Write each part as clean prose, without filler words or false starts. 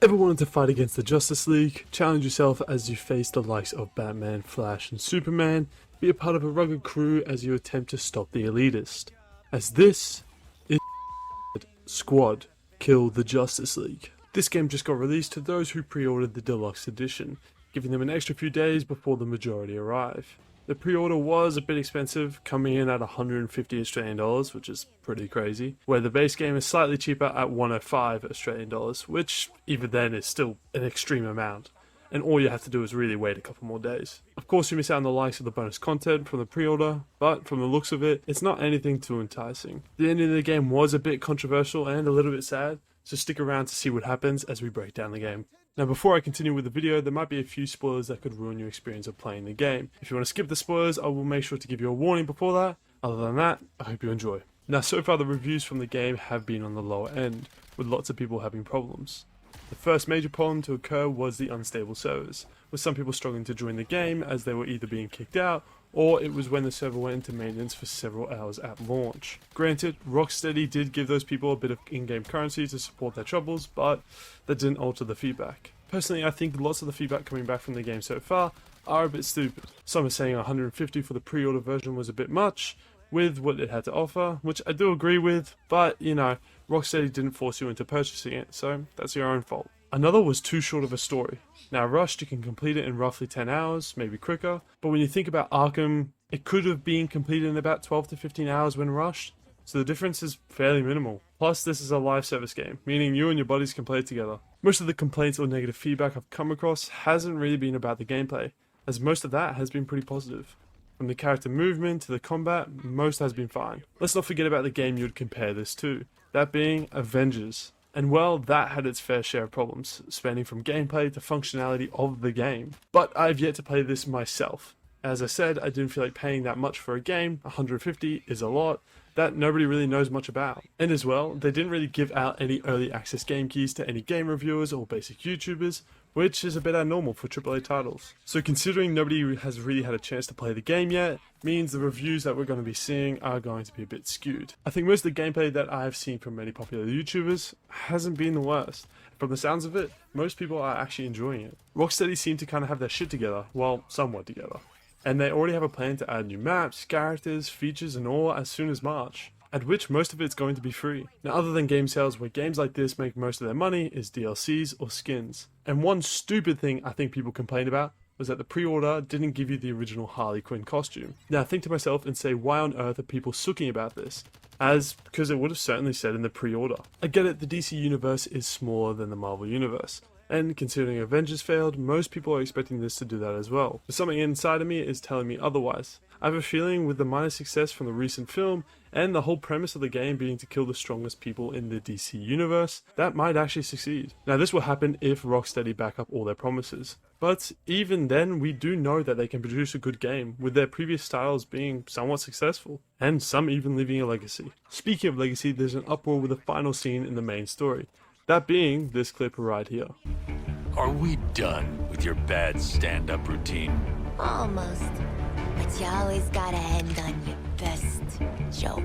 Ever wanted to fight against the Justice League? Challenge yourself as you face the likes of Batman, Flash and Superman. Be a part of a rugged crew as you attempt to stop the elitist. As this is Squad Kill the Justice League. This game just got released to those who pre-ordered the deluxe edition, giving them an extra few days before the majority arrive. The pre-order was a bit expensive, coming in at 150 Australian dollars, which is pretty crazy, where the base game is slightly cheaper at 105 Australian dollars, which even then is still an extreme amount, and all you have to do is really wait a couple more days. Of course you miss out on the likes of the bonus content from the pre-order, but from the looks of it, it's not anything too enticing. The ending of the game was a bit controversial and a little bit sad, so stick around to see what happens as we break down the game. Now before I continue with the video, there might be a few spoilers that could ruin your experience of playing the game. If you want to skip the spoilers, I will make sure to give you a warning before that. Other than that, I hope you enjoy. Now so far the reviews from the game have been on the lower end, with lots of people having problems. The first major problem to occur was the unstable servers, with some people struggling to join the game as they were either being kicked out, or it was when the server went into maintenance for several hours at launch. Granted, Rocksteady did give those people a bit of in-game currency to support their troubles, but that didn't alter the feedback. Personally, I think lots of the feedback coming back from the game so far are a bit stupid. Some are saying 150 for the pre-order version was a bit much, with what it had to offer, which I do agree with, but you know, Rocksteady didn't force you into purchasing it, so that's your own fault. Another was too short of a story. Now Rushed, you can complete it in roughly 10 hours, maybe quicker, but when you think about Arkham, it could have been completed in about 12 to 15 hours when rushed, so the difference is fairly minimal. Plus this is a live service game, meaning you and your buddies can play it together. Most of the complaints or negative feedback I've come across hasn't really been about the gameplay, as most of that has been pretty positive. From the character movement to the combat, most has been fine. Let's not forget about the game you'd compare this to, that being Avengers. And well, that had its fair share of problems, spanning from gameplay to functionality of the game. But I've yet to play this myself. As I said, I didn't feel like paying that much for a game. 150 is a lot that nobody really knows much about. And as well, they didn't really give out any early access game keys to any game reviewers or basic YouTubers, which is a bit abnormal for AAA titles. So considering nobody has really had a chance to play the game yet, means the reviews that we're going to be seeing are going to be a bit skewed. I think most of the gameplay that I've seen from many popular YouTubers hasn't been the worst. From the sounds of it, most people are actually enjoying it. Rocksteady seem to kind of have their shit together, well, somewhat together. And they already have a plan to add new maps, characters, features and all as soon as March, at which most of it's going to be free. Now other than game sales where games like this make most of their money is DLCs or skins. And one stupid thing I think people complained about was that the pre-order didn't give you the original Harley Quinn costume. Now I think to myself and say, why on earth are people sooking about this? Because it would have certainly said in the pre-order. I get it, the DC universe is smaller than the Marvel universe. And considering Avengers failed, most people are expecting this to do that as well. But something inside of me is telling me otherwise. I have a feeling with the minor success from the recent film, and the whole premise of the game being to kill the strongest people in the DC universe, that might actually succeed. Now this will happen if Rocksteady back up all their promises. But even then, we do know that they can produce a good game, with their previous styles being somewhat successful, and some even leaving a legacy. Speaking of legacy, there's an uproar with the final scene in the main story. That being this clip right here. Are we done with your bad stand-up routine? Almost. But you always gotta end on your best joke.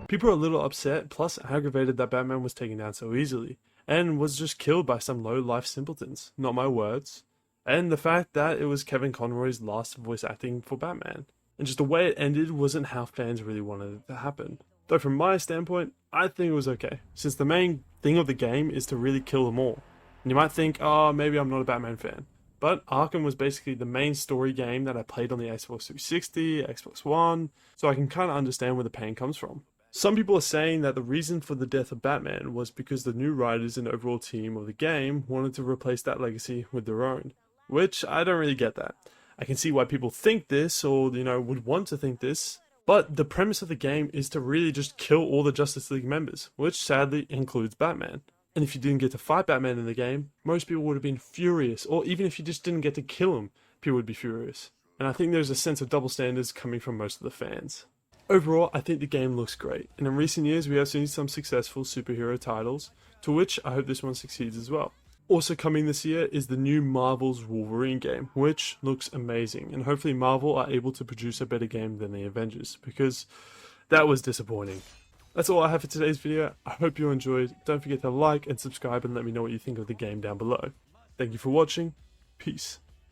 People are a little upset, plus aggravated that Batman was taken down so easily, and was just killed by some low-life simpletons. Not my words. And the fact that it was Kevin Conroy's last voice acting for Batman. And just the way it ended wasn't how fans really wanted it to happen. Though from my standpoint, I think it was okay, since the main thing of the game is to really kill them all. And you might think, oh, maybe I'm not a Batman fan. But Arkham was basically the main story game that I played on the Xbox 360, Xbox One, so I can kind of understand where the pain comes from. Some people are saying that the reason for the death of Batman was because the new writers and overall team of the game wanted to replace that legacy with their own. Which, I don't really get that. I can see why people think this, or, would want to think this, but the premise of the game is to really just kill all the Justice League members, which sadly includes Batman. And if you didn't get to fight Batman in the game, most people would have been furious, or even if you just didn't get to kill him, people would be furious. And I think there's a sense of double standards coming from most of the fans. Overall, I think the game looks great, and in recent years we have seen some successful superhero titles, to which I hope this one succeeds as well. Also coming this year is the new Marvel's Wolverine game, which looks amazing, and hopefully Marvel are able to produce a better game than the Avengers, because that was disappointing. That's all I have for today's video. I hope you enjoyed. Don't forget to like and subscribe and let me know what you think of the game down below. Thank you for watching. Peace.